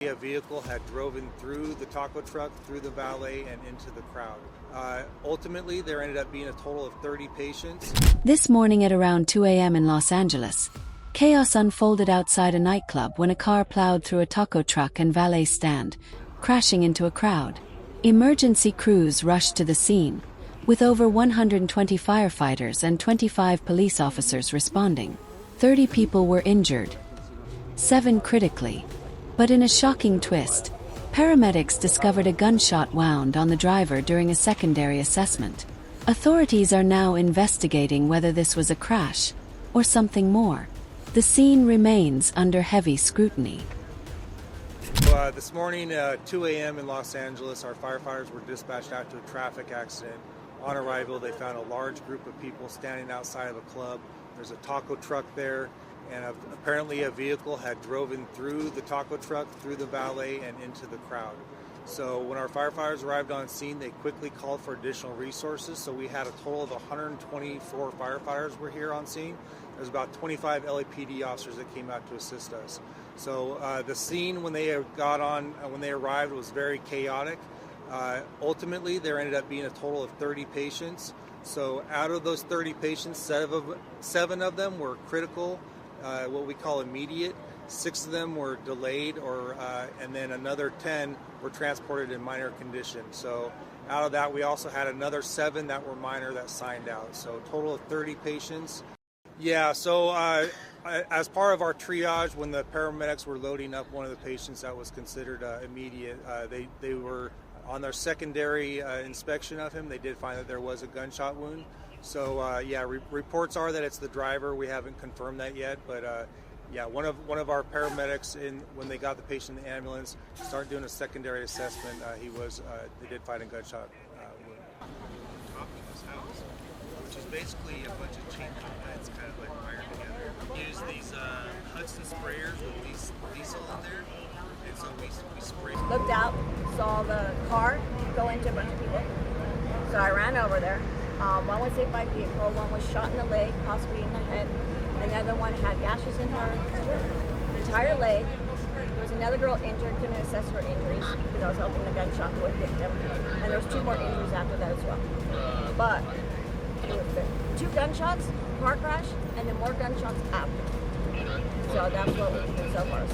A vehicle had driven through the taco truck, through the valet, and into the crowd. Ultimately, there ended up being a total of 30 patients. This morning at around 2 a.m. in Los Angeles, chaos unfolded outside a nightclub when a car plowed through a taco truck and valet stand, crashing into a crowd. Emergency crews rushed to the scene, with over 120 firefighters and 25 police officers responding. 30 people were injured, 7 critically. But in a shocking twist, paramedics discovered a gunshot wound on the driver during a secondary assessment. Authorities are now investigating whether this was a crash or something more. The scene remains under heavy scrutiny. This morning at 2 a.m. in Los Angeles, our firefighters were dispatched out to a traffic accident. On arrival, they found a large group of people standing outside of a club. There's a taco truck there, and apparently a vehicle had driven through the taco truck, through the valet, and into the crowd. So when our firefighters arrived on scene, they quickly called for additional resources. So we had a total of 124 firefighters were here on scene. There's about 25 LAPD officers that came out to assist us. So the scene when they arrived was very chaotic. Ultimately, there ended up being a total of 30 patients. So out of those 30 patients, 7 of them were critical, what we call immediate. 6 of them were delayed, and then another 10 were transported in minor condition. So out of that, we also had another 7 that were minor that signed out. So a total of 30 patients. Yeah, so as part of our triage, when the paramedics were loading up one of the patients that was considered immediate, they were on their secondary inspection of him. They did find that there was a gunshot wound. So yeah, reports are that it's the driver. We haven't confirmed that yet, but yeah, one of our paramedics, when they got the patient in the ambulance, started doing a secondary assessment. They did find a gunshot wound. Top of his house, which is basically a bunch of chain lines kind of like wired together. Use these Hudson sprayers with diesel in there, and so we sprayed. Looked out, saw the car go into a bunch of people, so I ran over there. One was hit by vehicle, one was shot in the leg, possibly in the head. Another one had gashes in her entire leg. There was another girl injured, couldn't assess her injuries because I was helping the gunshot wound victim. And there was 2 more injuries after that as well. But it was 2 gunshots, car crash, and then more gunshots after. So that's what we can do so far.